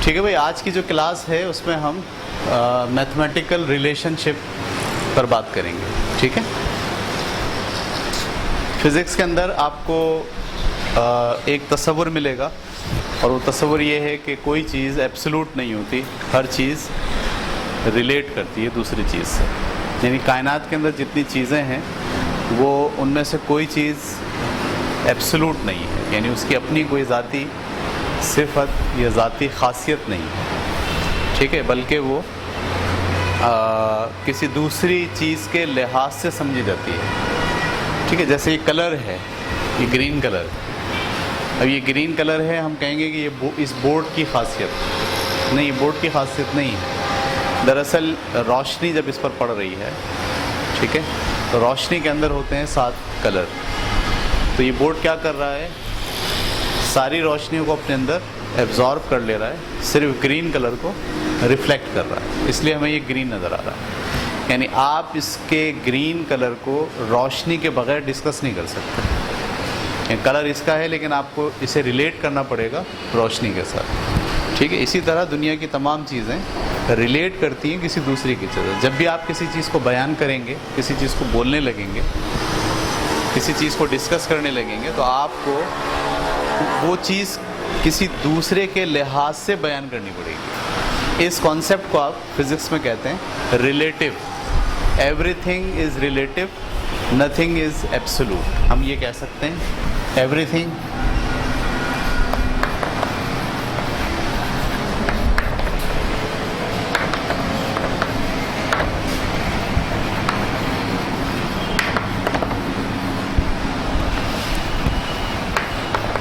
ठीक है भाई, आज की जो क्लास है उसमें हम मैथमेटिकल रिलेशनशिप पर बात करेंगे। ठीक है, फिज़िक्स के अंदर आपको एक तस्वुर मिलेगा और वो तस्वुर ये है कि कोई चीज़ एब्सोल्यूट नहीं होती, हर चीज़ रिलेट करती है दूसरी चीज़ से। यानी कायनात के अंदर जितनी चीज़ें हैं वो उनमें से कोई चीज़ एब्सोल्यूट नहीं है, यानी उसकी अपनी कोई ज़ाती सिफत या ज़ाती ख़ासियत नहीं है। ठीक है, बल्कि वो किसी दूसरी चीज़ के लिहाज से समझी जाती है। ठीक है, जैसे ये कलर है, ये ग्रीन कलर, अब ये ग्रीन कलर है, हम कहेंगे कि ये इस बोर्ड की खासियत नहीं, बोर्ड की खासियत नहीं है। दरअसल रोशनी जब इस पर पड़ रही है, ठीक है, तो रोशनी के अंदर होते हैं 7 कलर। तो ये बोर्ड क्या कर रहा है, सारी रोशनियों को अपने अंदर एब्जॉर्ब कर ले रहा है, सिर्फ ग्रीन कलर को रिफ्लेक्ट कर रहा है, इसलिए हमें ये ग्रीन नज़र आ रहा है। यानी आप इसके ग्रीन कलर को रोशनी के बगैर डिस्कस नहीं कर सकते। कलर इसका है लेकिन आपको इसे रिलेट करना पड़ेगा रोशनी के साथ। ठीक है, इसी तरह दुनिया की तमाम चीज़ें रिलेट करती हैं किसी दूसरी की चीज़। जब भी आप किसी चीज़ को बयान करेंगे, किसी चीज़ को बोलने लगेंगे, किसी चीज़ को डिस्कस करने लगेंगे, तो आपको वो चीज़ किसी दूसरे के लिहाज से बयान करनी पड़ेगी। इस कॉन्सेप्ट को आप फिज़िक्स में कहते हैं relative. Everything is relative, nothing is absolute. हम ये कह सकते हैं everything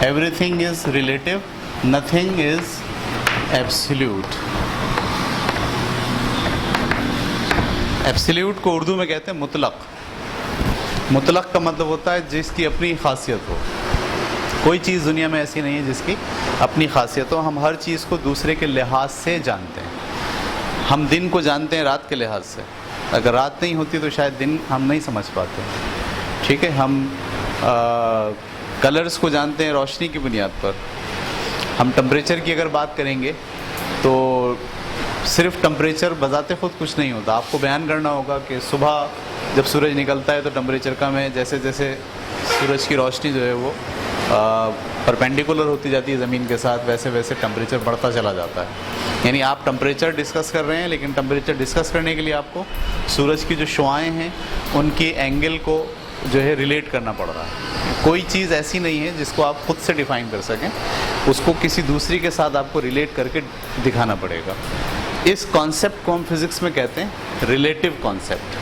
everything is relative, nothing is absolute। Absolute को उर्दू में कहते हैं मुतलक। मुतलक का मतलब होता है जिसकी अपनी खासियत हो। कोई चीज़ दुनिया में ऐसी नहीं है जिसकी अपनी खासियत हो। हम हर चीज़ को दूसरे के लिहाज से जानते हैं। हम दिन को जानते हैं रात के लिहाज से। अगर रात नहीं होती तो शायद दिन हम नहीं समझ पाते। ठीक है, हम कलर्स को जानते हैं रोशनी की बुनियाद पर। हम टेम्परेचर की अगर बात करेंगे तो सिर्फ टेम्परेचर बजाते खुद कुछ नहीं होता। आपको बयान करना होगा कि सुबह जब सूरज निकलता है तो टेम्परेचर कम है, जैसे जैसे सूरज की रोशनी जो है वो परपेंडिकुलर होती जाती है ज़मीन के साथ, वैसे वैसे टेम्परेचर बढ़ता चला जाता है। यानी आप टेम्परेचर डिस्कस कर रहे हैं, लेकिन टेम्परेचर डिस्कस करने के लिए आपको सूरज की जो शुआएँ हैं उनकी एंगल को जो है रिलेट करना पड़ रहा है। कोई चीज़ ऐसी नहीं है जिसको आप खुद से डिफ़ाइन कर सकें, उसको किसी दूसरी के साथ आपको रिलेट करके दिखाना पड़ेगा। इस कॉन्सेप्ट को हम फिज़िक्स में कहते हैं रिलेटिव कॉन्सेप्ट।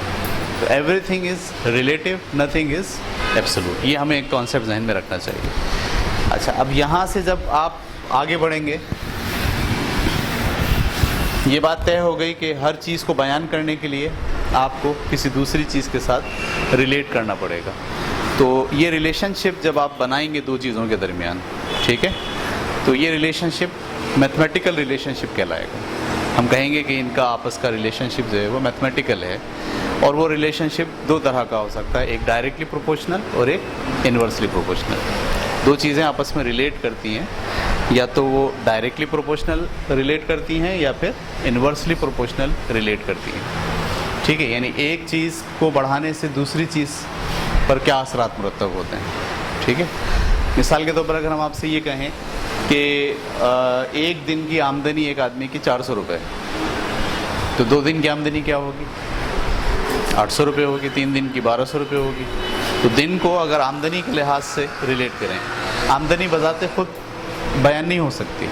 तो everything is relative, nothing is absolute. ये हमें एक कॉन्सेप्ट जहन में रखना चाहिए। अच्छा, अब यहाँ से जब आप आगे बढ़ेंगे, ये बात तय हो गई कि हर चीज़ को बयान करने के लिए आपको किसी दूसरी चीज़ के साथ रिलेट करना पड़ेगा। तो ये रिलेशनशिप जब आप बनाएंगे दो चीज़ों के दरमियान, ठीक है, तो ये रिलेशनशिप मैथमेटिकल रिलेशनशिप कहलाएगा। हम कहेंगे कि इनका आपस का रिलेशनशिप जो है वो मैथमेटिकल है। और वो रिलेशनशिप दो तरह का हो सकता है, एक डायरेक्टली प्रोपोर्शनल और एक इन्वर्सली प्रोपोर्शनल। दो चीज़ें आपस में रिलेट करती हैं, या तो वो डायरेक्टली प्रोपोर्शनल रिलेट करती हैं या फिर इन्वर्सली प्रोपोर्शनल रिलेट करती हैं। ठीक है, यानी एक चीज़ को बढ़ाने से दूसरी चीज़ पर क्या असरात मुरतब होते हैं। ठीक है, मिसाल के तौर पर अगर हम आपसे ये कहें कि एक दिन की आमदनी एक आदमी की 400 रुपये, तो 2 दिन की आमदनी क्या होगी, 800 रुपये होगी। 3 दिन की 1200 रुपये होगी। तो दिन को अगर आमदनी के लिहाज से रिलेट करें, आमदनी बजाते खुद बयान नहीं हो सकती,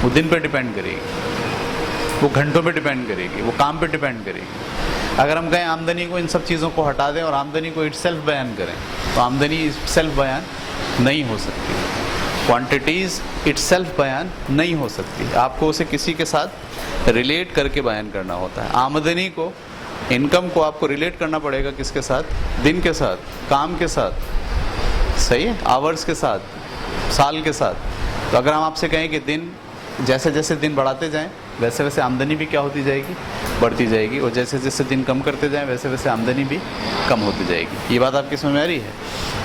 वो दिन पर डिपेंड करेगी, वो घंटों पे डिपेंड करेगी, वो काम पे डिपेंड करेगी। अगर हम कहें आमदनी को, इन सब चीज़ों को हटा दें और आमदनी को इटसेल्फ बयान करें, तो आमदनी इटसेल्फ बयान नहीं हो सकती। क्वांटिटीज़ इटसेल्फ बयान नहीं हो सकती, आपको उसे किसी के साथ रिलेट करके बयान करना होता है। आमदनी को, इनकम को आपको रिलेट करना पड़ेगा किसके साथ, दिन के साथ, काम के साथ, सही है, आवर्स के साथ, साल के साथ। तो अगर हम आपसे कहें कि दिन, जैसे जैसे दिन बढ़ाते जाएं वैसे वैसे आमदनी भी क्या होती जाएगी, बढ़ती जाएगी, और जैसे जैसे दिन कम करते जाएं वैसे वैसे आमदनी भी कम होती जाएगी। ये बात आपकी समझ में आ रही है?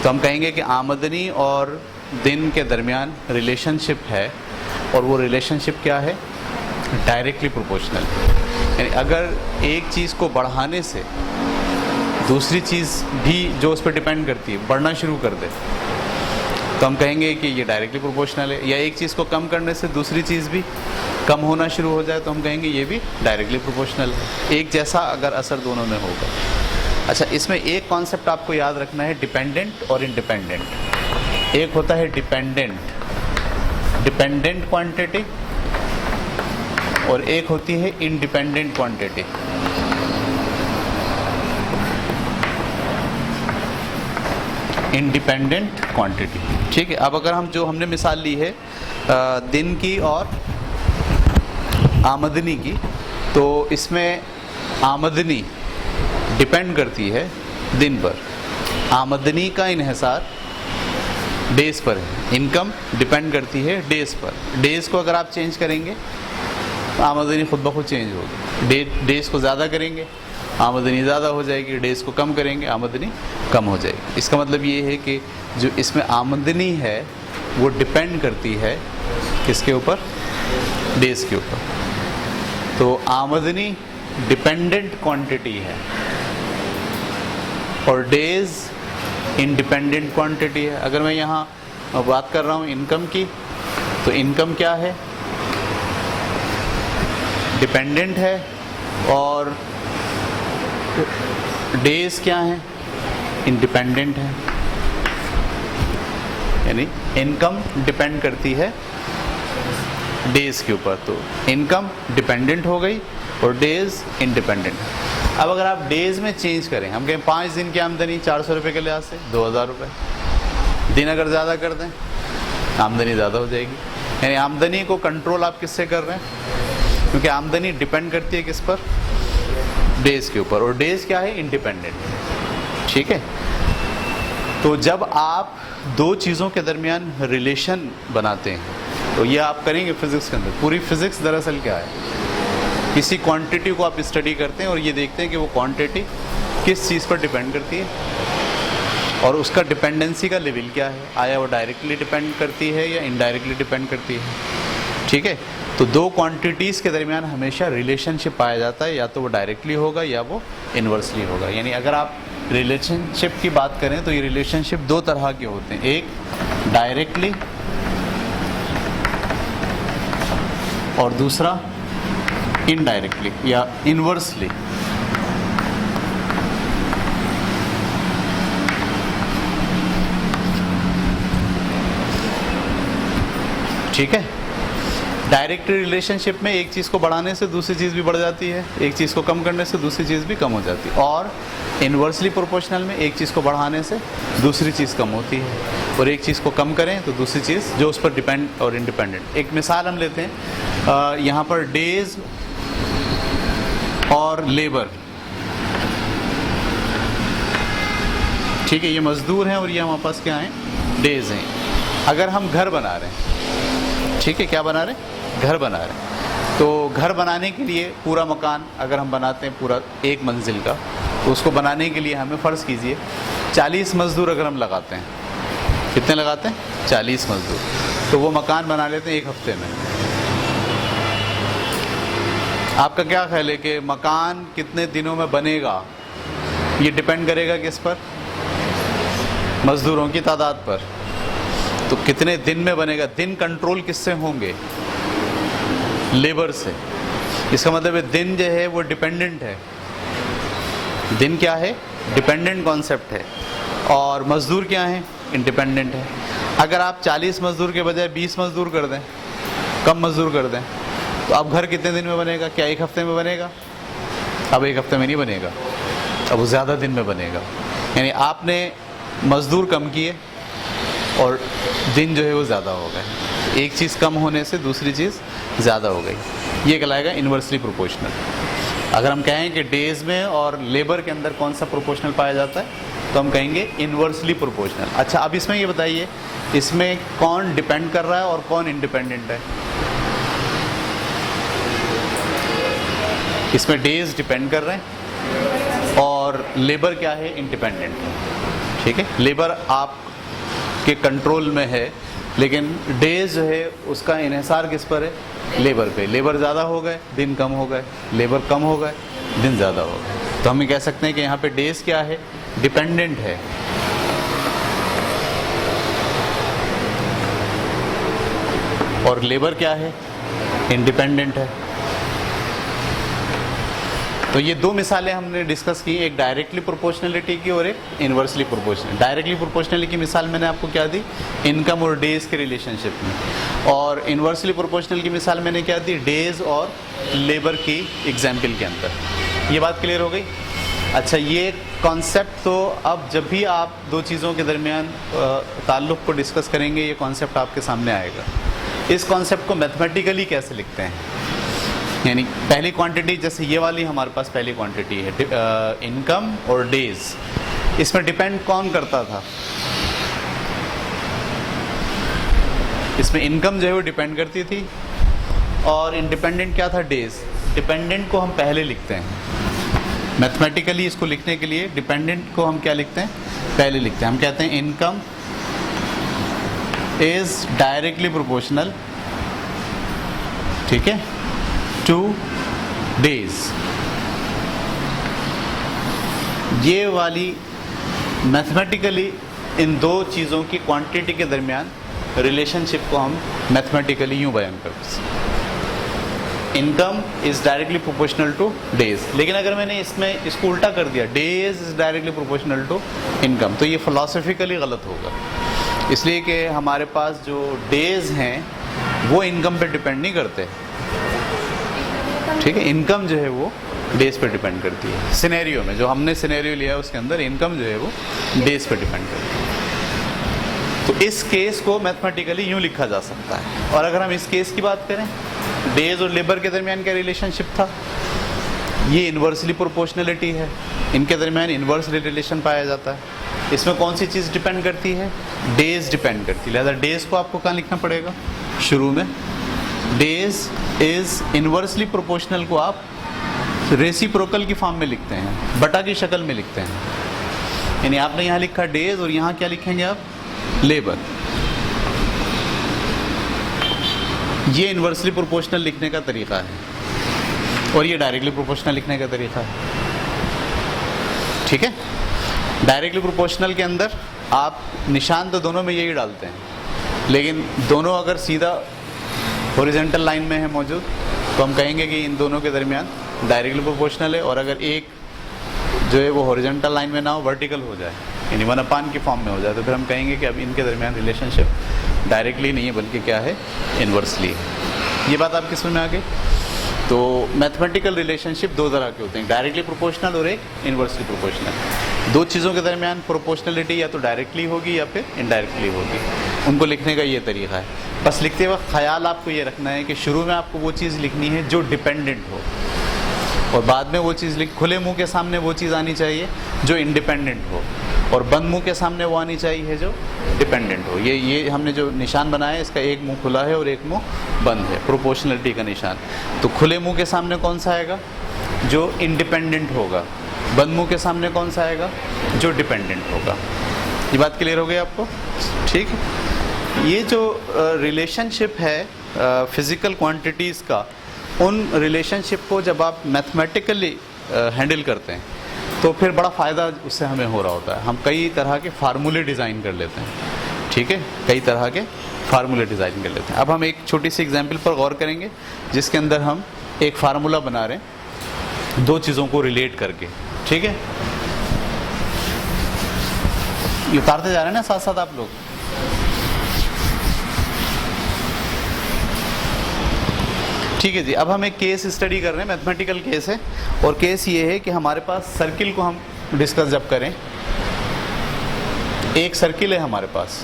तो हम कहेंगे कि आमदनी और दिन के दरमियान रिलेशनशिप है, और वो रिलेशनशिप क्या है, डायरेक्टली प्रोपोर्शनल। यानी अगर एक चीज़ को बढ़ाने से दूसरी चीज़ भी जो उस पर डिपेंड करती है बढ़ना शुरू कर दे तो हम कहेंगे कि ये डायरेक्टली प्रोपोर्शनल है। या एक चीज़ को कम करने से दूसरी चीज़ भी कम होना शुरू हो जाए तो हम कहेंगे ये भी डायरेक्टली प्रोपोर्शनल है। एक जैसा अगर असर दोनों में होगा। अच्छा, इसमें एक कॉन्सेप्ट आपको याद रखना है, डिपेंडेंट और इंडिपेंडेंट। एक होता है डिपेंडेंट क्वांटिटी और एक होती है इंडिपेंडेंट क्वांटिटी। इंडिपेंडेंट क्वांटिटी, ठीक है। अब अगर हम जो हमने मिसाल ली है दिन की और आमदनी की, तो इसमें आमदनी डिपेंड करती है दिन पर, आमदनी का इन्हिसार डेज पर है। इनकम डिपेंड करती है डेज पर। डेज को अगर आप चेंज करेंगे तो आमदनी खुद ब खुद चेंज होगी। डेज को ज़्यादा करेंगे आमदनी ज़्यादा हो जाएगी, डेज को कम करेंगे आमदनी कम हो जाएगी। इसका मतलब ये है कि जो इसमें आमदनी है वो डिपेंड करती है किसके ऊपर, डेज के ऊपर। तो आमदनी डिपेंडेंट क्वांटिटी है और डेज इंडिपेंडेंट क्वांटिटी है। अगर मैं यहाँ बात कर रहा हूँ इनकम की, तो इनकम क्या है, डिपेंडेंट है, और डेज क्या है, इंडिपेंडेंट है। यानी इनकम डिपेंड करती है डेज के ऊपर, तो इनकम डिपेंडेंट हो गई और डेज इंडिपेंडेंट। अब अगर आप डेज में चेंज करें, हम कहें 5 दिन की आमदनी 400 रुपये के लिहाज से 2000 रुपये, दिन अगर ज़्यादा कर दें आमदनी ज़्यादा हो जाएगी। यानी आमदनी को कंट्रोल आप किससे कर रहे हैं, क्योंकि आमदनी डिपेंड करती है किस पर, डेज के ऊपर, और डेज क्या है, इंडिपेंडेंट, ठीक है। तो जब आप दो चीज़ों के दरमियान रिलेशन बनाते हैं तो ये आप करेंगे फिज़िक्स के अंदर। पूरी फिज़िक्स दरअसल क्या है, किसी क्वांटिटी को आप स्टडी करते हैं और ये देखते हैं कि वो क्वांटिटी किस चीज़ पर डिपेंड करती है और उसका डिपेंडेंसी का लेवल क्या है, आया वो डायरेक्टली डिपेंड करती है या इनडायरेक्टली डिपेंड करती है, ठीक है। तो दो क्वांटिटीज़ के दरमियान हमेशा रिलेशनशिप पाया जाता है, या तो वो डायरेक्टली होगा या वो इन्वर्सली होगा। यानी अगर आप रिलेशनशिप की बात करें तो ये रिलेशनशिप दो तरह के होते हैं, एक डायरेक्टली और दूसरा इनडायरेक्टली या इन्वर्सली। ठीक है। डायरेक्ट रिलेशनशिप में एक चीज़ को बढ़ाने से दूसरी चीज़ भी बढ़ जाती है, एक चीज़ को कम करने से दूसरी चीज़ भी कम हो जाती है। और इन्वर्सली प्रोपोर्शनल में एक चीज़ को बढ़ाने से दूसरी चीज़ कम होती है, और एक चीज़ को कम करें तो दूसरी चीज़ जो उस पर डिपेंड और इंडिपेंडेंट। एक मिसाल हम लेते हैं, यहाँ पर डेज और लेबर, ठीक है, ये मज़दूर हैं और ये हमारे पास क्या हैं, डेज हैं। अगर हम घर बना रहे हैं, ठीक है, क्या बना रहे हैं, घर बना रहे हैं, तो घर बनाने के लिए पूरा मकान अगर हम बनाते हैं पूरा एक मंजिल का, तो उसको बनाने के लिए हमें फ़र्ज़ कीजिए 40 मज़दूर अगर हम लगाते हैं, कितने लगाते हैं, 40 मज़दूर, तो वो मकान बना लेते हैं एक हफ्ते में। आपका क्या ख्याल है कि मकान कितने दिनों में बनेगा, ये डिपेंड करेगा किस पर, मज़दूरों की तादाद पर। तो कितने दिन में बनेगा, दिन कंट्रोल किससे होंगे, लेबर से। इसका मतलब है दिन जो है वो डिपेंडेंट है, दिन क्या है, डिपेंडेंट कॉन्सेप्ट है, और मज़दूर क्या है, इंडिपेंडेंट है। अगर आप 40 मज़दूर के बजाय 20 मज़दूर कर दें, कम मज़दूर कर दें, तो अब घर कितने दिन में बनेगा, क्या एक हफ्ते में बनेगा, अब एक हफ्ते में नहीं बनेगा, अब वो ज़्यादा दिन में बनेगा। यानी आपने मज़दूर कम किए और दिन जो है वो ज़्यादा हो गए, एक चीज़ कम होने से दूसरी चीज़ ज़्यादा हो गई। ये कहलाएगा इन्वर्सली प्रोपोर्शनल। अगर हम कहें कि डेज़ में और लेबर के अंदर कौन सा प्रोपोर्शनल पाया जाता है, तो हम कहेंगे इन्वर्सली प्रोपोर्शनल। अच्छा, अब इसमें ये बताइए, इसमें कौन डिपेंड कर रहा है और कौन इंडिपेंडेंट है। इसमें डेज डिपेंड कर रहे हैं और लेबर क्या है, इंडिपेंडेंट है, ठीक है। लेबर आप के कंट्रोल में है, लेकिन डेज जो है उसका इन्हिसार किस पर है, लेबर पे। लेबर ज़्यादा हो गए, दिन कम हो गए, लेबर कम हो गए, दिन ज़्यादा हो गए। तो हम कह सकते हैं कि यहाँ पे डेज क्या है, डिपेंडेंट है। और लेबर क्या है, इंडिपेंडेंट है। तो ये दो मिसालें हमने डिस्कस की, एक डायरेक्टली प्रोपोर्शनलिटी की और एक इन्वर्सली प्रोपोर्शनल। डायरेक्टली प्रोपोर्शनलिटी की मिसाल मैंने आपको क्या दी, इनकम और डेज के रिलेशनशिप में, और इन्वर्सली प्रोपोर्शनल की मिसाल मैंने क्या दी, डेज और लेबर की एग्जाम्पल के अंदर। ये बात क्लियर हो गई। अच्छा, ये कॉन्सेप्ट तो अब जब भी आप दो चीज़ों के दरमियान ताल्लुक़ को डिस्कस करेंगे, ये कॉन्सेप्ट आपके सामने आएगा। इस कॉन्सेप्ट को मैथमेटिकली कैसे लिखते हैं, यानी पहली क्वांटिटी, जैसे ये वाली हमारे पास पहली क्वांटिटी है इनकम और डेज, इसमें डिपेंड कौन करता था, इसमें इनकम जो है वो डिपेंड करती थी और इंडिपेंडेंट क्या था, डेज। डिपेंडेंट को हम पहले लिखते हैं मैथमेटिकली, इसको लिखने के लिए डिपेंडेंट को हम क्या लिखते हैं, पहले लिखते हैं। हम कहते हैं इनकम इज डायरेक्टली प्रोपोर्शनल, ठीक है, टू डेज। ये वाली मैथमेटिकली इन दो चीज़ों की क्वांटिटी के दरमियान रिलेशनशिप को हम मैथमेटिकली यूँ बयान करते हैं, income is directly proportional to days. लेकिन अगर मैंने इसमें इसको उल्टा कर दिया, days is directly proportional to income, तो ये फिलोसफिकली गलत होगा। इसलिए कि हमारे पास जो डेज हैं वो इनकम पे डिपेंड नहीं करते, ठीक है। इनकम जो है वो डेज पे डिपेंड करती है। सिनेरियो में जो हमने सिनेरियो लिया है उसके अंदर इनकम जो है वो डेज पे डिपेंड करती है। तो इस केस को मैथमेटिकली यूँ लिखा जा सकता है। और अगर हम इस केस की बात करें, डेज और लेबर के दरमियान क्या रिलेशनशिप था, ये इन्वर्सली प्रोपोर्शनलिटी है, इनके दरमियान इन्वर्स रिलेशन पाया जाता है। इसमें कौन सी चीज़ डिपेंड करती है, डेज डिपेंड करती है। लिहाजा डेज को आपको कहाँ लिखना पड़ेगा, शुरू में। डेज इज़ इन्वर्सली प्रोपोर्शनल को आप रेसिप्रोकल की फॉर्म में लिखते हैं, बटा की शक्ल में लिखते हैं। यानी आपने यहाँ लिखा डेज और यहाँ क्या लिखेंगे आप, लेबर। ये इन्वर्सली प्रोपोर्शनल लिखने का तरीका है और ये डायरेक्टली प्रोपोर्शनल लिखने का तरीका है, ठीक है। डायरेक्टली प्रोपोर्शनल के अंदर आप निशान तो दोनों में यही डालते हैं, लेकिन दोनों अगर सीधा हॉरिजॉन्टल लाइन में है मौजूद तो हम कहेंगे कि इन दोनों के दरमियान डायरेक्टली प्रोपोर्शनल है। और अगर एक जो है वो हॉरिजॉन्टल लाइन में ना हो, वर्टिकल हो जाए, यानी 1/, की फॉर्म में हो जाए, तो फिर हम कहेंगे कि अब इनके दरमियान रिलेशनशिप डायरेक्टली नहीं है बल्कि क्या है, इन्वर्सली है। ये बात आपकी समझ में आ गई। तो मैथमेटिकल रिलेशनशिप दो तरह के होते हैं, डायरेक्टली प्रोपोर्शनल और एक इन्वर्सली प्रोपोर्शनल। दो चीज़ों के दरमियान प्रोपोर्शनलिटी या तो डायरेक्टली होगी या फिर इनडायरेक्टली होगी, उनको लिखने का ये तरीका है। बस लिखते वक्त ख्याल आपको ये रखना है कि शुरू में आपको वो चीज़ लिखनी है जो डिपेंडेंट हो, और बाद में वो चीज़ खुले मुंह के सामने वो चीज़ आनी चाहिए जो इंडिपेंडेंट हो, और बंद मुंह के सामने वो आनी चाहिए जो डिपेंडेंट हो। ये हमने जो निशान बनाया है, इसका एक मुंह खुला है और एक मुंह बंद है, प्रोपोर्शनलिटी का निशान। तो खुले मुंह के सामने कौन सा आएगा, जो इंडिपेंडेंट होगा। बंद मुंह के सामने कौन सा आएगा, जो डिपेंडेंट होगा। ये बात क्लियर हो गई आपको, ठीक है। ये जो रिलेशनशिप है फिज़िकल क्वांटिटीज़ का, उन रिलेशनशिप को जब आप मैथमेटिकली हैंडल करते हैं तो फिर बड़ा फ़ायदा उससे हमें हो रहा होता है। हम कई तरह के फार्मूले डिज़ाइन कर लेते हैं, ठीक है, कई तरह के फार्मूले डिज़ाइन कर लेते हैं। अब हम एक छोटी सी एग्जांपल पर गौर करेंगे जिसके अंदर हम एक फार्मूला बना रहे हैं दो चीज़ों को रिलेट करके, ठीक है। ये उतारते जा रहे हैं ना साथ साथ आप लोग। ठीक है जी। अब हम एक केस स्टडी कर रहे हैं, मैथमेटिकल केस है, और केस ये है कि हमारे पास सर्किल को हम डिस्कस जब करें, एक सर्किल है हमारे पास,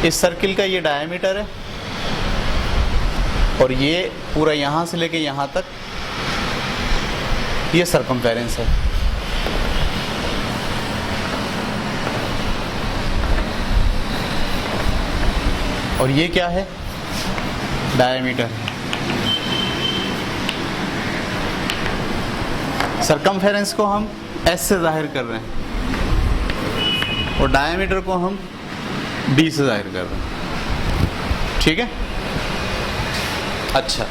इस सर्किल का ये डायमीटर है और ये पूरा यहाँ से लेके यहाँ तक ये सरकमफेरेंस है। और ये क्या है, डायमीटर। सरकमफेरेंस को हम S से जाहिर कर रहे हैं और डायमीटर को हम D से जाहिर कर रहे हैं, ठीक है। अच्छा,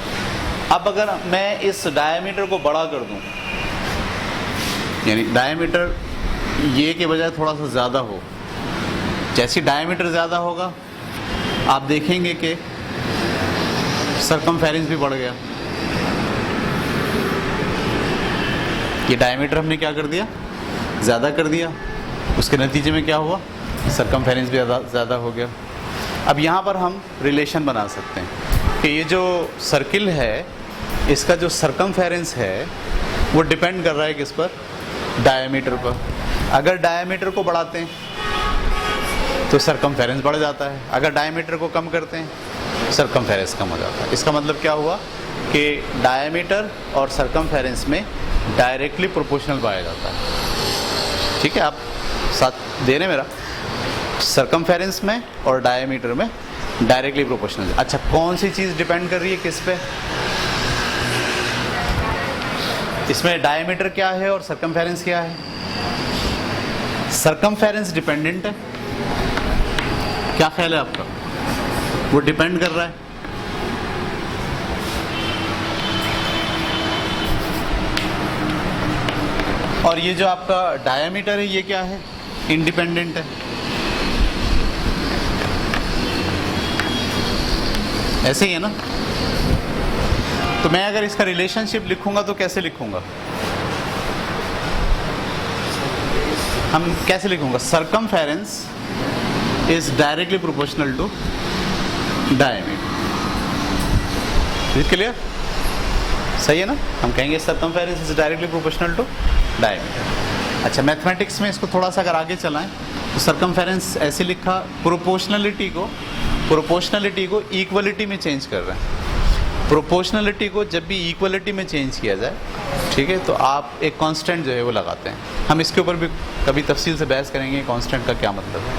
अब अगर मैं इस डायमीटर को बड़ा कर दूं, यानी डायमीटर ये के बजाय थोड़ा सा ज़्यादा हो, जैसे डायमीटर ज़्यादा होगा आप देखेंगे कि सरकमफेरेंस भी बढ़ गया। ये डायमीटर हमने क्या कर दिया, ज़्यादा कर दिया, उसके नतीजे में क्या हुआ, सरकमफेरेंस भी ज़्यादा हो गया। अब यहाँ पर हम रिलेशन बना सकते हैं कि ये जो सर्किल है इसका जो सरकमफेरेंस है वो डिपेंड कर रहा है किस पर, डायमीटर पर। अगर डायमीटर को बढ़ाते हैं तो सरकमफेरेंस बढ़ जाता है, अगर डायमीटर को कम करते हैं सरकमफेरेंस कम हो जाता है। इसका मतलब क्या हुआ कि डायमीटर और सरकमफेरेंस में डायरेक्टली प्रोपोर्शनल पाया जाता है। ठीक है, आप साथ दे रहे मेरा, सरकमफेरेंस में और डायमीटर में डायरेक्टली प्रोपोर्शनल। अच्छा, कौन सी चीज़ डिपेंड कर रही है किस पे, इसमें डायमीटर क्या है और सरकमफेरेंस क्या है। सरकमफेरेंस डिपेंडेंट है, क्या ख्याल है आपका, वो डिपेंड कर रहा है। और ये जो आपका डायमीटर है ये क्या है, इंडिपेंडेंट है। ऐसे ही है ना। तो मैं अगर इसका रिलेशनशिप लिखूंगा तो कैसे लिखूंगा, हम कैसे लिखूंगा, circumference is directly proportional to diameter. Is clear, सही है ना। हम कहेंगे circumference is directly proportional to diameter. अच्छा, मैथमेटिक्स में इसको थोड़ा सा अगर आगे चलाएं तो सरकमफेरेंस ऐसे लिखा, प्रोपोर्शनलिटी को इक्वलिटी में चेंज कर रहे हैं। प्रोपोर्शनलिटी को जब भी इक्वलिटी में चेंज किया जाए, ठीक है, तो आप एक कांस्टेंट जो है वो लगाते हैं। हम इसके ऊपर भी कभी तफसील से बहस करेंगे कांस्टेंट का क्या मतलब है,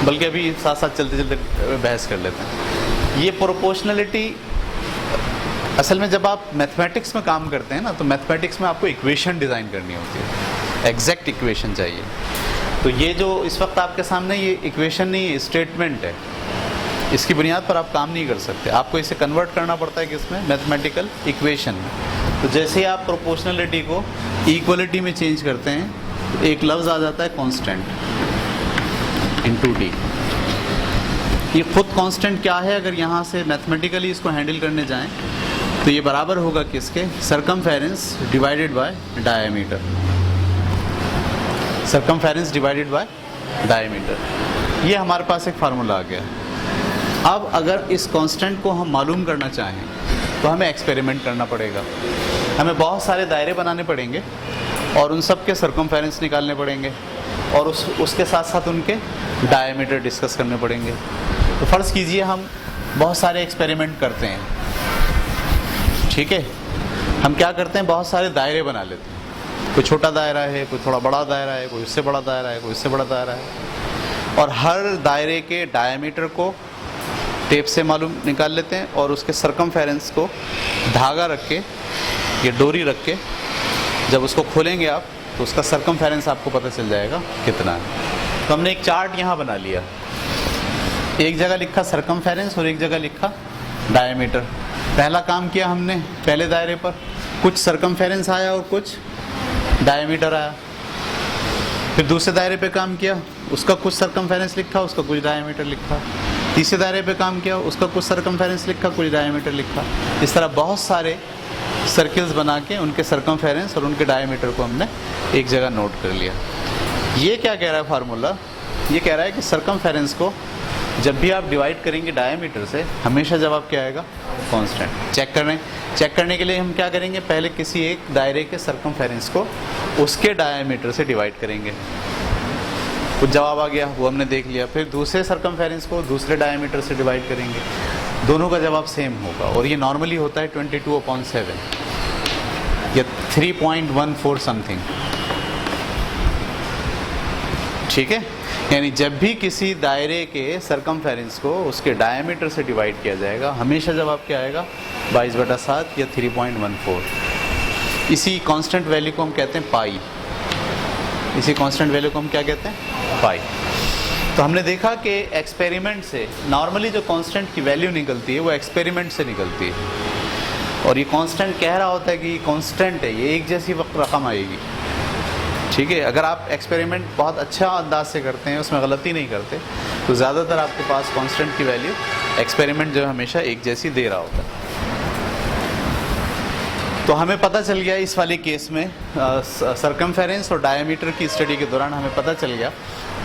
बल्कि अभी साथ साथ चलते चलते बहस कर लेते हैं। ये प्रोपोर्शनलिटी असल में जब आप मैथमेटिक्स में काम करते हैं ना, तो मैथमेटिक्स में आपको इक्वेशन डिज़ाइन करनी होती है, एग्जैक्ट इक्वेशन चाहिए। तो ये जो इस वक्त आपके सामने ये इक्वेशन नहीं है, स्टेटमेंट है, इसकी बुनियाद पर आप काम नहीं कर सकते, आपको इसे कन्वर्ट करना पड़ता है किसमें, मैथमेटिकल इक्वेशन में। तो जैसे ही आप प्रोपोर्शनलिटी को इक्वलिटी में चेंज करते हैं तो एक लफ्ज़ आ जाता है कांस्टेंट इनटू डी। ये खुद कांस्टेंट क्या है, अगर यहाँ से मैथमेटिकली इसको हैंडल करने जाएं तो ये बराबर होगा किसके, circumference divided by diameter. Circumference divided by diameter, ये हमारे पास एक फार्मूला आ गया। अब अगर इस कांस्टेंट को हम मालूम करना चाहें तो हमें एक्सपेरिमेंट करना पड़ेगा, हमें बहुत सारे दायरे बनाने पड़ेंगे और उन सब के सरकमफेरेंस निकालने पड़ेंगे और उसके साथ साथ उनके डायमीटर डिस्कस करने पड़ेंगे। तो फ़र्ज़ कीजिए हम बहुत सारे एक्सपेरिमेंट करते हैं, ठीक है, हम क्या करते हैं, बहुत सारे दायरे बना लेते हैं, कोई छोटा दायरा है, कोई थोड़ा बड़ा दायरा है, कोई उससे बड़ा दायरा है, कोई उससे बड़ा दायरा है, और हर दायरे के डायमीटर को टेप से मालूम निकाल लेते हैं और उसके सरकमफेरेंस को धागा रख के या डोरी रख के जब उसको खोलेंगे आप तो उसका सरकमफेरेंस आपको पता चल जाएगा कितना है। तो हमने एक चार्ट यहाँ बना लिया, एक जगह लिखा सरकमफेरेंस और एक जगह लिखा डायमीटर। पहला काम किया हमने, पहले दायरे पर कुछ सरकमफेरेंस आया और कुछ डायमीटर आया। फिर दूसरे दायरे पे काम किया, उसका कुछ सरकमफेरेंस लिखा, उसका कुछ डायमीटर लिखा। तीसरे दायरे पे काम किया, उसका कुछ सरकमफेरेंस लिखा, कुछ डायमीटर लिखा। इस तरह बहुत सारे सर्किल्स बना के उनके सरकमफेरेंस और उनके डायमीटर को हमने एक जगह नोट कर लिया। ये क्या कह रहा है फार्मूला, ये कह रहा है कि सरकमफेरेंस को जब भी आप डिवाइड करेंगे डायमीटर से, हमेशा जवाब क्या आएगा, कांस्टेंट। चेक करने के लिए हम क्या करेंगे, पहले किसी एक दायरे के सरकमफेरेंस को उसके डायमीटर से डिवाइड करेंगे, कुछ जवाब आ गया वो हमने देख लिया। फिर दूसरे सरकमफेरेंस को दूसरे डायमीटर से डिवाइड करेंगे, दोनों का जवाब सेम होगा और ये नॉर्मली होता है 22/7 या 3.14 समथिंग, ठीक है। यानी जब भी किसी दायरे के सरकमफेरेंस को उसके डायमीटर से डिवाइड किया जाएगा, हमेशा जवाब क्या आएगा, 22/7 या 3.14। इसी कांस्टेंट वैल्यू को हम कहते हैं पाई, इसी कांस्टेंट वैल्यू को हम क्या कहते हैं, पाई। तो हमने देखा कि एक्सपेरिमेंट से नॉर्मली जो कांस्टेंट की वैल्यू निकलती है वो एक्सपेरिमेंट से निकलती है, और ये कांस्टेंट कह रहा होता है कि कांस्टेंट है, ये एक जैसी रकम आएगी। ठीक है, अगर आप एक्सपेरिमेंट बहुत अच्छा अंदाज से करते हैं, उसमें गलती नहीं करते, तो ज़्यादातर आपके पास कांस्टेंट की वैल्यू एक्सपेरिमेंट जो है हमेशा एक जैसी दे रहा होता है। तो हमें पता चल गया इस वाले केस में सरकमफेरेंस और डायमीटर की स्टडी के दौरान हमें पता चल गया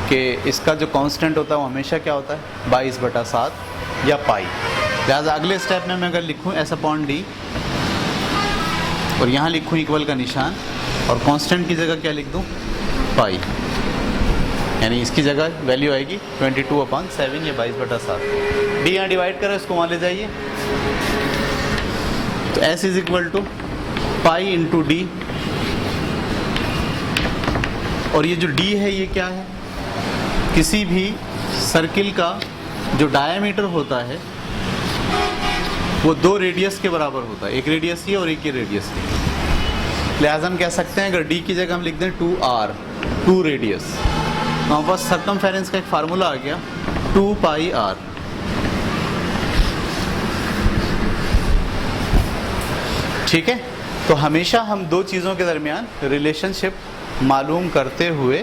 कि इसका जो कांस्टेंट होता है वो हमेशा क्या होता है 22/7 या पाई। लिहाजा अगले स्टेप में मैं अगर लिखूँ एस अपॉन डी और यहाँ लिखूँ इक्वल का निशान और कांस्टेंट की जगह क्या लिख दूँ पाई, यानी इसकी जगह वैल्यू आएगी 22/7 या 22/7। डी यहाँ डिवाइड करें, इसको वहाँ ले जाइए, तो S is equal to pi into D, और ये जो डी है ये क्या है, किसी भी सर्किल का जो डायमीटर होता है वो 2 रेडियस के बराबर होता है, एक रेडियस ये और एक ये रेडियस ये। लिहाजा हम कह सकते हैं अगर डी की जगह हम लिख दें 2r, 2 रेडियस, तो हमारे पास सर्कमफेरेंस का एक फार्मूला आ गया 2 पाई r। ठीक है, तो हमेशा हम दो चीज़ों के दरमियान रिलेशनशिप मालूम करते हुए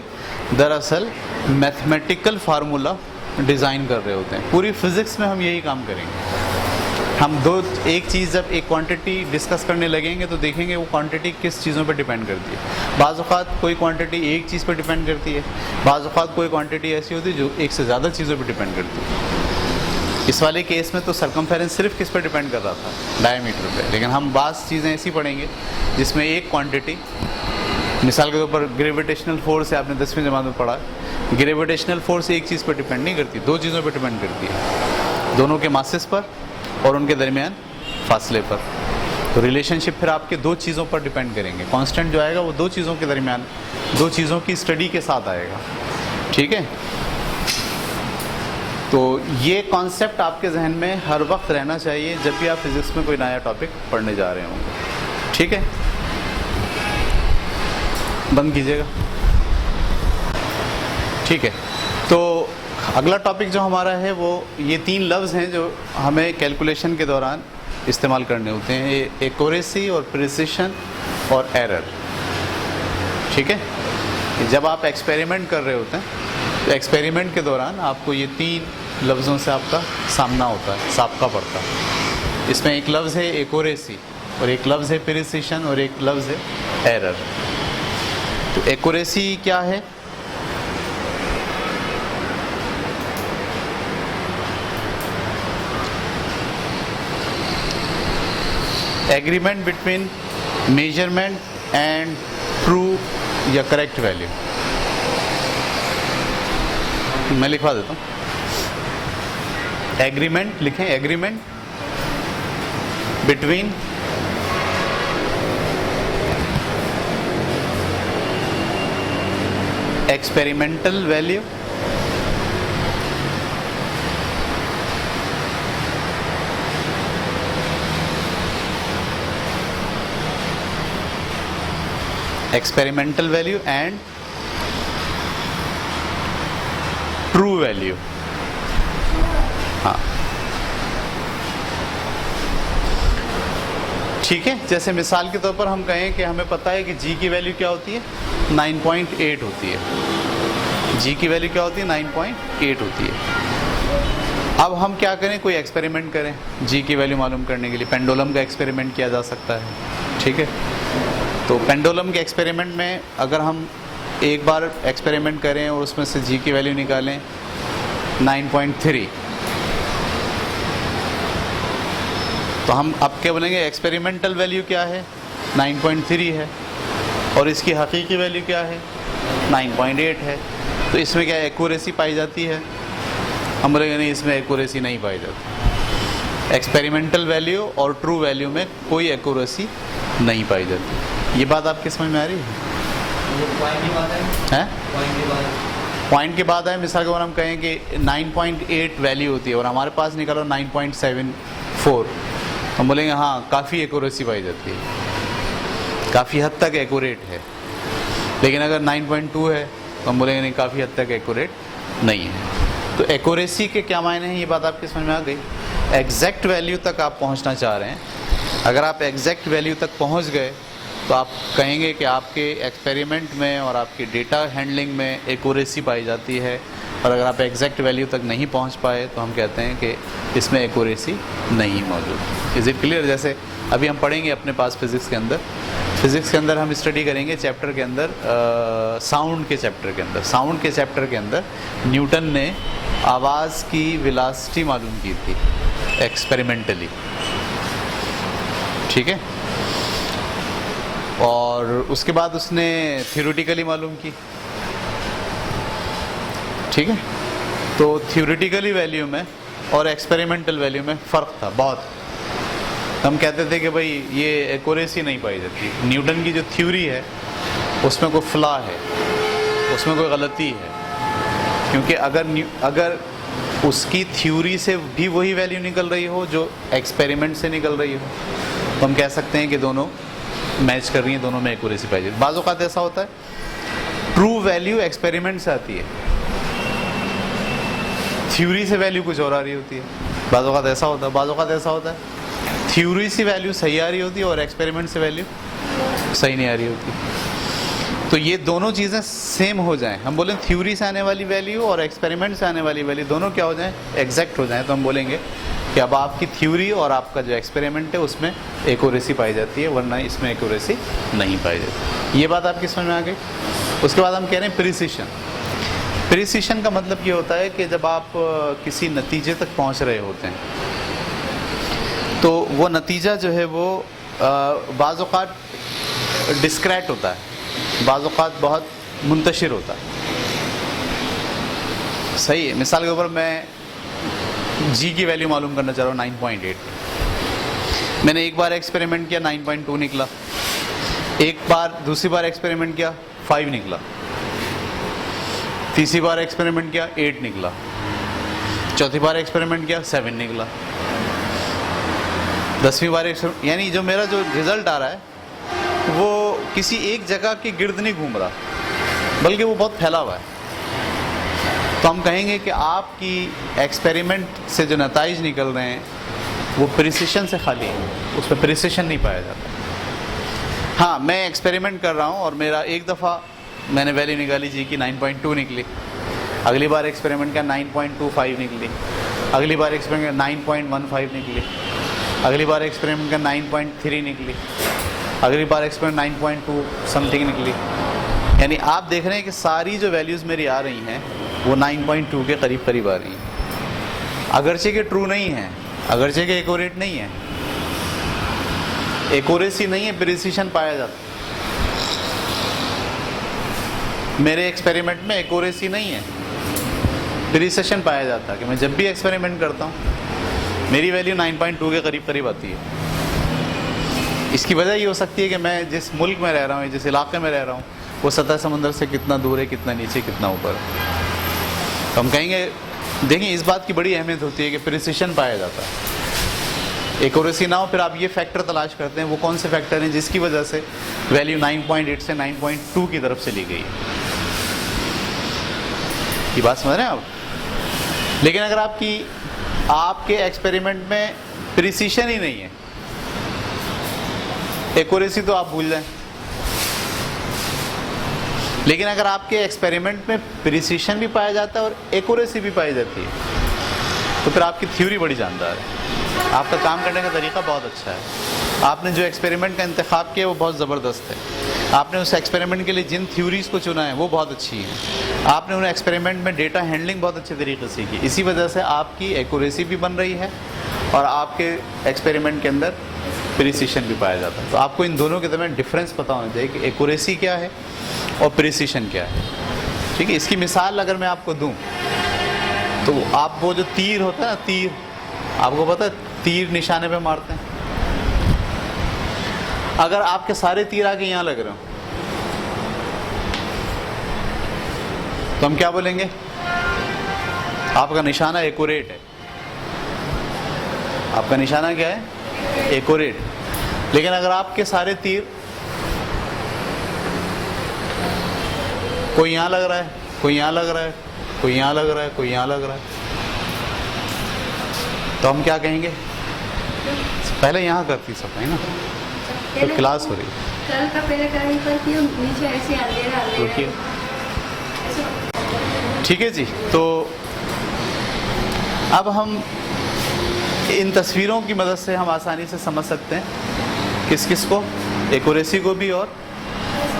दरअसल मैथमेटिकल फार्मूला डिज़ाइन कर रहे होते हैं। पूरी फिज़िक्स में हम यही काम करेंगे। हम एक चीज़ जब एक क्वांटिटी डिस्कस करने लगेंगे तो देखेंगे वो क्वांटिटी किस चीज़ों पर डिपेंड करती है। बाज़ औक़ात कोई क्वांटिटी एक चीज़ पर डिपेंड करती है, बाज़ औक़ात कोई क्वांटिटी ऐसी होती है जो एक से ज़्यादा चीज़ों पर डिपेंड करती है। इस वाले केस में तो सरकमफेरेंस सिर्फ किस पर डिपेंड कर रहा था, डायमीटर पे, लेकिन हम बाज़ चीज़ें ऐसी पढ़ेंगे जिसमें एक क्वांटिटी, मिसाल के तौर पर ग्रेविटेशनल फोर्स है, आपने 10वीं जमात में पढ़ा, ग्रेविटेशनल फोर्स एक चीज़ पर डिपेंड नहीं करती, 2 चीज़ों पर डिपेंड करती है, दोनों के मासेस पर और उनके दरमियान फासले पर। तो रिलेशनशिप फिर आपके 2 चीज़ों पर डिपेंड करेंगे। कांस्टेंट जो आएगा वो 2 चीज़ों के दरमियान 2 चीज़ों की स्टडी के साथ आएगा। ठीक है, तो ये कॉन्सेप्ट आपके जहन में हर वक्त रहना चाहिए जब भी आप फिज़िक्स में कोई नया टॉपिक पढ़ने जा रहे होंगे। ठीक है, बंद कीजिएगा। ठीक है, तो अगला टॉपिक जो हमारा है वो ये 3 लफ्ज़ हैं जो हमें कैलकुलेशन के दौरान इस्तेमाल करने होते हैं, एक्यूरेसी और प्रिसिशन और एरर। ठीक है, जब आप एक्सपेरिमेंट कर रहे होते हैं तो एक्सपेरिमेंट के दौरान आपको ये 3 लफ्ज़ों से आपका सामना होता है, साबका पड़ता है। इसमें एक लफ्ज़ है एक्यूरेसी और एक लफ्ज़ है प्रिसिशन और एक लफ्ज़ है एरर। तो एक्यूरेसी क्या है? Agreement between measurement and true या करेक्ट वैल्यू। मैं लिखवा देता हूँ, एग्रीमेंट लिखें, agreement between experimental value and true value. हाँ, ठीक है, जैसे मिसाल के तौर पर हम कहें कि हमें पता है कि g की वैल्यू क्या होती है 9.8 होती है, g की वैल्यू क्या होती है 9.8 होती है। अब हम क्या करें, कोई एक्सपेरिमेंट करें g की वैल्यू मालूम करने के लिए। पेंडुलम का एक्सपेरिमेंट किया जा सकता है। ठीक है, तो पेंडुलम के एक्सपेरिमेंट में अगर हम एक बार एक्सपेरिमेंट करें और उसमें से g की वैल्यू निकालें 9.3, तो हम अब क्या बोलेंगे, एक्सपेरिमेंटल वैल्यू क्या है 9.3 है और इसकी हकीकी वैल्यू क्या है 9.8 है। तो इसमें क्या एक्यूरेसी पाई जाती है? हम बोलेंगे नहीं, इसमें एक्यूरेसी नहीं पाई जाती। एक्सपेरिमेंटल वैल्यू और ट्रू वैल्यू में कोई एक्यूरेसी नहीं पाई जाती। ये बात आपके समझ में आ रही है? पॉइंट के बाद है, मिसाल के बाद हम कहें कि 9.8 वैल्यू होती है और हमारे पास निकालो 9.74, हम बोलेंगे हाँ काफ़ी एक्यूरेसी पाई जाती है, काफ़ी हद तक एक्यूरेट है। लेकिन अगर 9.2 है तो हम बोलेंगे नहीं, काफ़ी हद तक एक्यूरेट नहीं है। तो एक्यूरेसी के क्या मायने हैं, ये बात आपकी समझ में आ गई। एग्जैक्ट वैल्यू तक आप पहुंचना चाह रहे हैं। अगर आप एग्जैक्ट वैल्यू तक पहुंच गए तो आप कहेंगे कि आपके एक्सपेरिमेंट में और आपके डेटा हैंडलिंग में एक्यूरेसी पाई जाती है। और अगर आप एग्जैक्ट वैल्यू तक नहीं पहुंच पाए तो हम कहते हैं कि इसमें एक्यूरेसी नहीं मौजूद। Is it clear? जैसे अभी हम पढ़ेंगे अपने पास फिज़िक्स के अंदर हम स्टडी करेंगे चैप्टर के अंदर, साउंड के चैप्टर के अंदर। साउंड के चैप्टर के अंदर न्यूटन ने आवाज़ की वेलोसिटी मालूम की थी एक्सपेरिमेंटली, ठीक है। और उसके बाद उसने थ्योरेटिकली मालूम की, ठीक है। तो थ्योरेटिकली वैल्यू में और एक्सपेरिमेंटल वैल्यू में फ़र्क था बहुत। हम कहते थे कि भाई ये एक्यूरेसी नहीं पाई जाती। न्यूटन की जो थ्योरी है उसमें कोई फ्लॉ है, उसमें कोई गलती है, क्योंकि अगर उसकी थ्योरी से भी वही वैल्यू निकल रही हो जो एक्सपेरिमेंट से निकल रही हो तो हम कह सकते हैं कि दोनों मैच कर रही हैं, दोनों में एक्यूरेसी पाई जाती है। बाज़ औक़ात ऐसा होता है ट्रू वैल्यू एक्सपेरिमेंट से आती है, थ्योरी से वैल्यू कुछ और आ रही होती है। बाज़ औक़ात ऐसा होता है, बाज़ औक़ात ऐसा होता है थ्योरी से वैल्यू सही आ रही होती है और एक्सपेरिमेंट से वैल्यू सही नहीं आ रही होती। तो ये दोनों चीज़ें सेम हो जाएं, हम बोलें थ्योरी से आने वाली वैल्यू और एक्सपेरिमेंट से आने वाली वैल्यू दोनों क्या हो जाएं, एग्जैक्ट हो जाएं, तो हम बोलेंगे कि अब आपकी थ्योरी और आपका जो एक्सपेरिमेंट है उसमें एक्यूरेसी पाई जाती है, वरना इसमें एक्यूरेसी नहीं पाई जाती। ये बात आपकी समझ में आ गई। उसके बाद हम कह रहे हैं प्रिसिशन। प्रिसिशन का मतलब ये होता है कि जब आप किसी नतीजे तक पहुंच रहे होते हैं तो वो नतीजा जो है वो बाज़ औक़ात डिस्क्रेट होता है, बाज़ औक़ात बहुत मुंतशिर होता है। सही है। मिसाल के ऊपर मैं जी की वैल्यू मालूम करना चाह रहा हूँ 9.8। मैंने एक बार एक्सपेरिमेंट किया 9.2 निकला, एक बार दूसरी बार एक्सपेरिमेंट किया 5 निकला, तीसरी बार एक्सपेरिमेंट किया 8 निकला, चौथी बार एक्सपेरिमेंट किया 7 निकला, 10वीं बार यानी जो मेरा जो रिज़ल्ट आ रहा है वो किसी एक जगह के गिर्द नहीं घूम रहा, बल्कि वो बहुत फैला हुआ है। तो हम कहेंगे कि आपकी एक्सपेरिमेंट से जो नताइज निकल रहे हैं वो प्रिसिशन से खाली है, उसमें प्रिसिशन नहीं पाया जाता। हाँ, मैं एक्सपेरिमेंट कर रहा हूँ और मेरा एक दफ़ा मैंने वैल्यू निकाली जी की 9.2 निकली, अगली बार एक्सपेरिमेंट का 9.25 निकली, अगली बार एक्सपेरिमेंट का 9.15 निकली, अगली बार एक्सपेरिमेंट का 9.3 निकली, अगली बार एक्सपेरिमेंट 9.2 समथिंग निकली। यानी आप देख रहे हैं कि सारी जो वैल्यूज़ मेरी आ रही हैं वो 9.2 के करीब करीब आ रही हैं। अगरचे के ट्रू नहीं है, अगरचे के एक्यूरेट नहीं है, एक्यूरेसी नहीं है, प्रिसिशन पाया जाता है। मेरे एक्सपेरिमेंट में एक्यूरेसी नहीं है, प्रिसिशन पाया जाता है कि मैं जब भी एक्सपेरिमेंट करता हूँ मेरी वैल्यू 9.2 के करीब करीब आती है। इसकी वजह ये हो सकती है कि मैं जिस मुल्क में रह रहा हूँ, जिस इलाके में रह रहा हूँ, वो सतह समंदर से कितना दूर है, कितना नीचे, कितना ऊपर। तो हम कहेंगे, देखिए इस बात की बड़ी अहमियत होती है कि प्रिसिशन पाया जाता है। एक्यूरेसी ना हो फिर आप ये फैक्टर तलाश करते हैं, वो कौन से फैक्टर हैं जिसकी वजह से वैल्यू 9.8 से 9.2 की तरफ से ली गई है। ये बात समझ रहे हैं आप? लेकिन अगर आपके एक्सपेरिमेंट में प्रिसिशन ही नहीं है, एक्यूरेसी तो आप भूल जाएं। लेकिन अगर आपके एक्सपेरिमेंट में प्रिसिशन भी पाया जाता है और एक्यूरेसी भी पाई जाती है तो फिर आपकी थ्योरी बड़ी जानदार है, आपका काम करने का तरीका बहुत अच्छा है, आपने जो एक्सपेरिमेंट का इंतखाब किया वो बहुत ज़बरदस्त है, आपने उस एक्सपेरिमेंट के लिए जिन थ्योरीज़ को चुना है वो बहुत अच्छी है, आपने उन एक्सपेरिमेंट में डेटा हैंडलिंग बहुत अच्छे तरीके से की। इसी वजह से आपकी एक्यूरेसी भी बन रही है और आपके एक्सपेरिमेंट के अंदर प्रिसिशन भी पाया जाता है। तो आपको इन दोनों के दरमियान डिफरेंस पता होना चाहिए कि एक्यूरेसी क्या है और प्रिसिशन क्या है। ठीक है, इसकी मिसाल अगर मैं आपको दूं तो आप वो जो तीर होता है ना, तीर आपको पता है, तीर निशाने पे मारते हैं। अगर आपके सारे तीर आके यहाँ लग रहे हो तो हम क्या बोलेंगे, आपका निशाना एक्यूरेट है, आपका निशाना क्या है, एक्यूरेट। लेकिन अगर आपके सारे तीर कोई यहाँ लग रहा है, कोई यहाँ लग रहा है, कोई यहाँ लग रहा है, कोई यहाँ लग रहा है, तो हम क्या कहेंगे? पहले यहाँ करती सफाई ना, तो क्लास हो रही है। कल का पहले कहीं पर कि नीचे ऐसे अंधेरा रुकिए, ठीक है जी। तो अब हम इन तस्वीरों की मदद से हम आसानी से समझ सकते हैं किस किस को, एक्यूरेसी को भी, और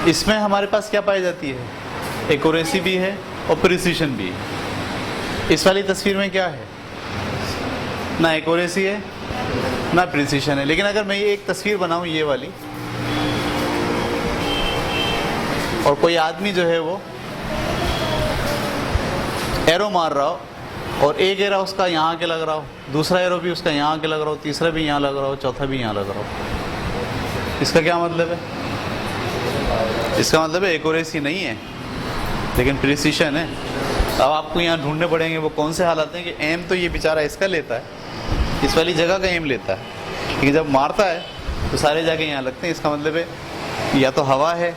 इसमें हमारे पास क्या पाई जाती है? एक्यूरेसी भी है और प्रिसीशन भी है। इस वाली तस्वीर में क्या है? ना एक्यूरेसी है ना प्रिसीशन है। लेकिन अगर मैं ये एक तस्वीर बनाऊं ये वाली, और कोई आदमी जो है वो एरो मार रहा हो, और एक एरो उसका यहाँ के लग रहा हो, दूसरा एरो भी उसका यहाँ के लग रहा हो, तीसरा भी यहाँ लग रहा हो, चौथा भी यहाँ लग रहा हो, इसका क्या मतलब है? इसका मतलब है एक्यूरेसी नहीं है लेकिन प्रिसीशन है। अब आपको यहाँ ढूंढने पड़ेंगे वो कौन से हालात हैं कि एम तो ये बेचारा इसका लेता है, इस वाली जगह का एम लेता है, लेकिन जब मारता है तो सारे जाके यहाँ लगते हैं। इसका मतलब है या तो हवा है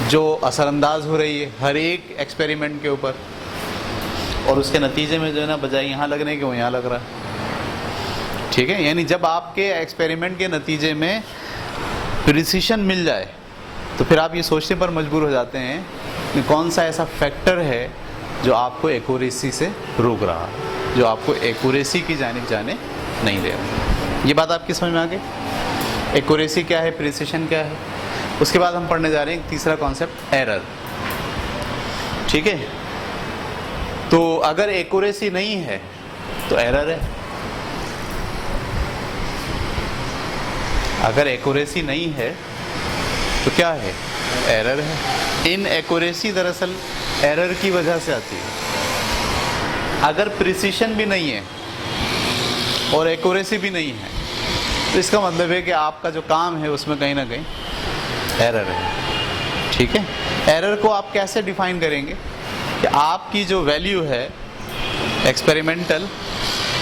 जो असरअंदाज हो रही है हर एक एक्सपेरिमेंट के ऊपर, और उसके नतीजे में जो है ना बजाय यहाँ लगने के वो यहाँ लग रहा है, ठीक है। यानी जब आपके एक्सपेरिमेंट के नतीजे में प्रिसीशन मिल जाए तो फिर आप ये सोचने पर मजबूर हो जाते हैं कि कौन सा ऐसा फैक्टर है जो आपको एक्यूरेसी से रोक रहा है, जो आपको एक्यूरेसी की जानिब जाने नहीं दे रहा। ये बात आपकी समझ में आ गई? एक्यूरेसी क्या है, प्रिसीशन क्या है। उसके बाद हम पढ़ने जा रहे हैं तीसरा कॉन्सेप्ट, एरर, ठीक है। तो अगर एक्यूरेसी नहीं है तो एरर है, अगर एक्यूरेसी नहीं है तो क्या है? एरर है। इन एक्यूरेसी दरअसल एरर की वजह से आती है। अगर प्रिसीशन भी नहीं है और एक्यूरेसी भी नहीं है तो इसका मतलब है कि आपका जो काम है उसमें कहीं ना कहीं एरर है, ठीक है। एरर को आप कैसे डिफाइन करेंगे कि आपकी जो वैल्यू है एक्सपेरिमेंटल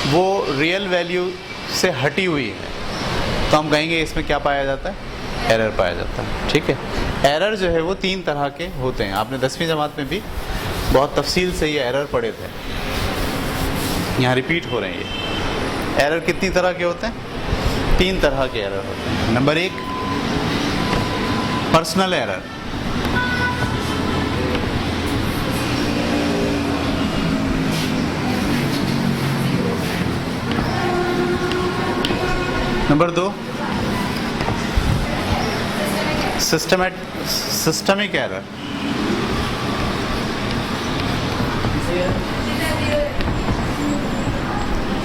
वो रियल वैल्यू से हटी हुई है, तो हम कहेंगे इसमें क्या पाया जाता है? एरर पाया जाता है, ठीक है। एरर जो है वो 3 तरह के होते हैं। आपने 10वीं जमात में भी बहुत तफसील से ये एरर पढ़े थे, यहाँ रिपीट हो रहे हैं ये। एरर कितनी तरह के होते हैं? 3 तरह के एरर होते हैं। Number 1, personal error. Number 2, systemic error.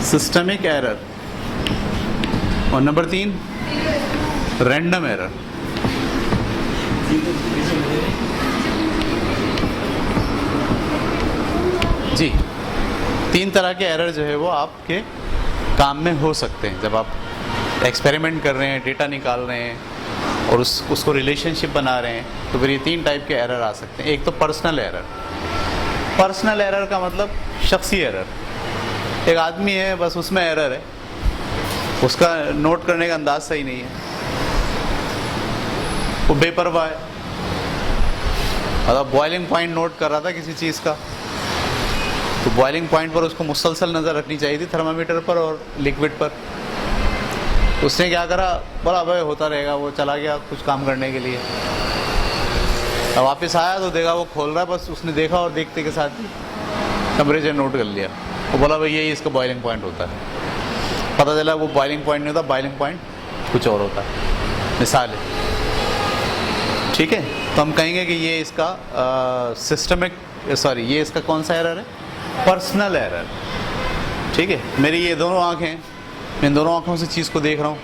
Systemic error. और नंबर 3, रैंडम एरर। जी, 3 तरह के एरर जो है वो आपके काम में हो सकते हैं जब आप एक्सपेरिमेंट कर रहे हैं, डेटा निकाल रहे हैं और उसको रिलेशनशिप बना रहे हैं, तो फिर ये 3 टाइप के एरर आ सकते हैं। एक तो पर्सनल एरर। पर्सनल एरर का मतलब शख्सी एरर। एक आदमी है बस उसमें एरर है, उसका नोट करने का अंदाज सही नहीं है, वो बेपरवाह है। मतलब बॉइलिंग पॉइंट नोट कर रहा था किसी चीज़ का, तो बॉइलिंग पॉइंट पर उसको मुसलसल नज़र रखनी चाहिए थी थर्मामीटर पर और लिक्विड पर। उसने क्या करा, बोला भाई होता रहेगा, वो चला गया कुछ काम करने के लिए। अब वापस आया तो देखा वो खोल रहा है, बस उसने देखा और देखते के साथ ही टेम्परेचर नोट कर लिया। वो बोला भाई यही इसका बॉइलिंग पॉइंट होता है। पता चला वो बॉइलिंग पॉइंट नहीं होता, बॉइलिंग पॉइंट कुछ और होता है। मिसाल है, ठीक है। तो हम कहेंगे कि ये इसका ये इसका कौन सा एरर है? पर्सनल एरर, ठीक है। मेरी ये दोनों आँखें हैं, मैं दोनों आँखों से चीज़ को देख रहा हूँ,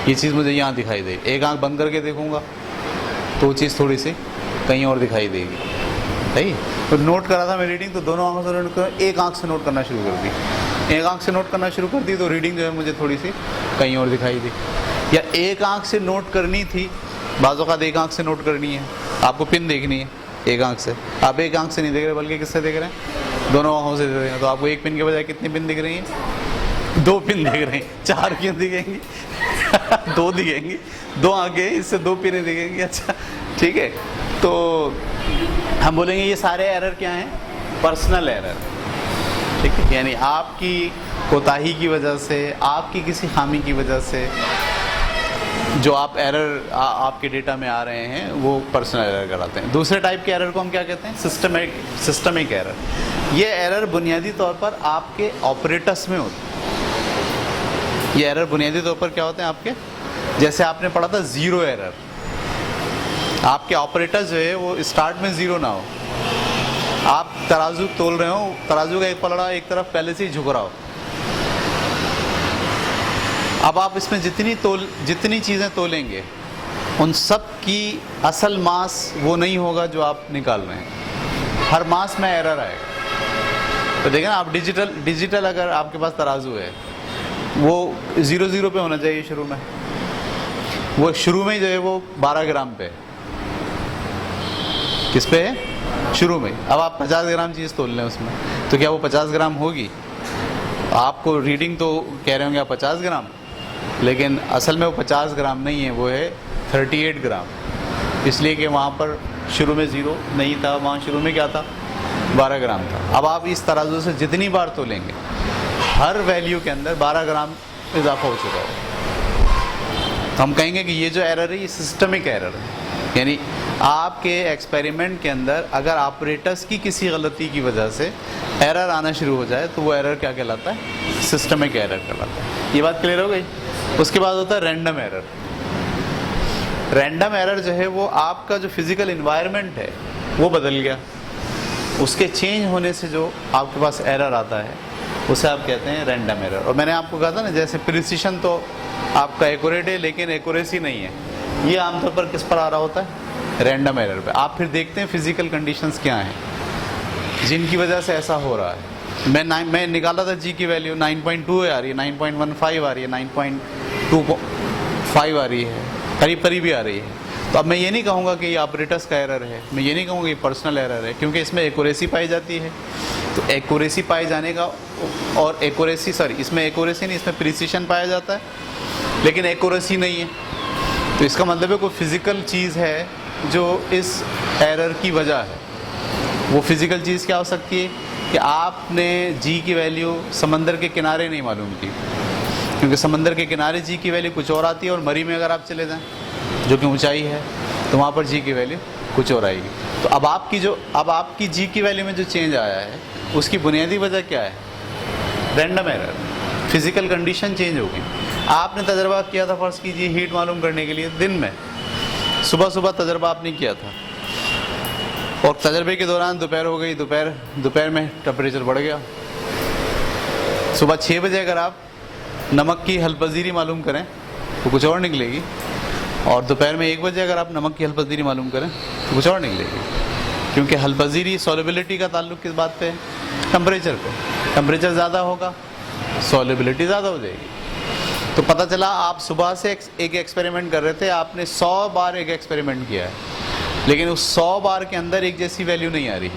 ये चीज़ मुझे यहाँ दिखाई दे। एक आँख बंद करके देखूँगा तो वो चीज़ थोड़ी सी कहीं और दिखाई देगी, सही। तो नोट करा था मैं रीडिंग, तो दोनों आँखों से नोट कर, एक आँख से नोट करना शुरू कर दी। एक आँख से नोट करना शुरू कर दी तो रीडिंग जो है मुझे थोड़ी सी कहीं और दिखाई दी। या एक आँख से नोट करनी थी, बाज़ औक़ात एक आँख से नोट करनी है, आपको पिन देखनी है एक आँख से, आप एक आँख से नहीं देख रहे बल्कि किससे देख रहे हैं? दोनों आँखों से देख रहे हैं। तो आपको एक पिन के बजाय कितनी पिन दिख रही हैं? 2 पिन दिख रहे हैं। 4 क्यों दिखेंगी? 2 दिखेंगी, 2 आँखें, इससे 2 पिनें दिखेंगी। अच्छा, ठीक है। तो हम बोलेंगे ये सारे एरर क्या हैं? पर्सनल एरर, ठीक है। यानी आपकी कोताही की वजह से, आपकी किसी खामी की वजह से जो आप एरर आपके डेटा में आ रहे हैं वो पर्सनल एरर कराते हैं। दूसरे टाइप के एरर को हम क्या कहते हैं? Systemic error. ये एरर बुनियादी तौर पर आपके ऑपरेटर्स में होते हैं। ये एरर बुनियादी तौर पर क्या होते हैं आपके? जैसे आपने पढ़ा था ज़ीरो एरर। आपके ऑपरेटर जो है वो स्टार्ट में ज़ीरो ना हो। आप तराजू तोल रहे हो, तराजू का एक पलड़ा एक तरफ पहले से ही झुक रहा हो। अब आप इसमें जितनी चीज़ें तोलेंगे उन सब की असल मास वो नहीं होगा जो आप निकाल रहे हैं। हर मास में एरर आएगा। तो देखें ना, आप डिजिटल अगर आपके पास तराजू है वो 0 पे होना चाहिए शुरू में। वो शुरू में जो है वो 12 ग्राम पे है। किस पे है? शुरू में। अब आप 50 ग्राम चीज़ तोल लें उसमें, तो क्या वो 50 ग्राम होगी? आपको रीडिंग तो कह रहे होंगे आप 50 ग्राम, लेकिन असल में वो 50 ग्राम नहीं है, वो है 38 ग्राम। इसलिए कि वहाँ पर शुरू में ज़ीरो नहीं था, वहाँ शुरू में क्या था? 12 ग्राम था। अब आप इस तराजू से जितनी बार तोलेंगे हर वैल्यू के अंदर 12 ग्राम इजाफा हो चुका हो। तो हम कहेंगे कि ये जो एरर है ये सिस्टमिक एरर है। यानी आपके एक्सपेरिमेंट के अंदर अगर ऑपरेटर्स की किसी गलती की वजह से एरर आना शुरू हो जाए तो वो एरर क्या कहलाता है? सिस्टमिक एरर कहलाता है। ये बात क्लियर हो गई? उसके बाद होता है रैंडम एरर। रैंडम एरर जो है वो आपका जो फिजिकल इन्वायरमेंट है वो बदल गया, उसके चेंज होने से जो आपके पास एरर आता है उसे आप कहते हैं रैंडम एरर। और मैंने आपको कहा था ना, जैसे प्रिसिशन तो आपका एक्यूरेट है लेकिन एक्यूरेसी नहीं है, ये आमतौर पर किस पर आ रहा होता है? रैंडम एरर पे। आप फिर देखते हैं फिजिकल कंडीशंस क्या हैं जिनकी वजह से ऐसा हो रहा है। मैं निकाला था जी की वैल्यू 9.2 आ रही है, 9.15 आ रही है, 9.25 आ रही है, करीब करीब ही आ रही है। तो अब मैं ये नहीं कहूँगा कि ये ऑपरेटर्स का एरर है, मैं ये नहीं कहूँगा ये पर्सनल एरर है, क्योंकि इसमें एक्यूरेसी पाई जाती है। तो एक्यूरेसी पाए जाने का और इसमें एक्यूरेसी नहीं, इसमें प्रिसिशन पाया जाता है लेकिन एक्यूरेसी नहीं है। तो इसका मतलब है कोई फिज़िकल चीज़ है जो इस एरर की वजह है। वो फिज़िकल चीज़ क्या हो सकती है कि आपने जी की वैल्यू समंदर के किनारे नहीं मालूम की, क्योंकि समंदर के किनारे जी की वैल्यू कुछ और आती है, और मरी में अगर आप चले जाएं जो कि ऊंचाई है तो वहाँ पर जी की वैल्यू कुछ और आएगी। तो अब आपकी जी की वैल्यू में जो चेंज आया है उसकी बुनियादी वजह क्या है? Random error. Physical condition change हो गई। आपने तजर्बा किया था, फर्ज कीजिए हीट मालूम करने के लिए दिन में, सुबह तजर्बा आपने किया था, और तजर्बे के दौरान दोपहर हो गई, दोपहर में टेम्परेचर बढ़ गया। सुबह 6 बजे अगर आप नमक की हलपजीरी मालूम करें तो कुछ और निकलेगी, और दोपहर में 1 बजे अगर आप नमक की हलपजीरी मालूम करें तो कुछ और निकलेगी। क्योंकि हलपजीरी सॉल्युबिलिटी का ताल्लुक किस बात पे है? टेम्परेचर पे। टेम्परेचर ज़्यादा होगा, सॉल्युबिलिटी ज़्यादा हो जाएगी। तो पता चला आप सुबह से एक एक्सपेरिमेंट कर रहे थे, आपने 100 बार एक एक्सपेरिमेंट किया है, लेकिन उस 100 बार के अंदर एक जैसी वैल्यू नहीं आ रही,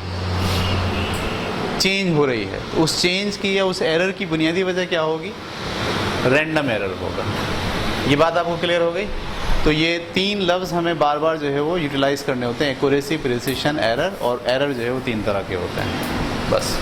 चेंज हो रही है। तो उस चेंज की या उस एरर की बुनियादी वजह क्या होगी? रैंडम एरर होगा। ये बात आपको क्लियर हो गई? तो ये 3 लफ्ज़ हमें बार बार जो है वो यूटिलाइज़ करने होते हैं। Accuracy, precision, error. और एरर जो है वो 3 तरह के होते हैं। बस।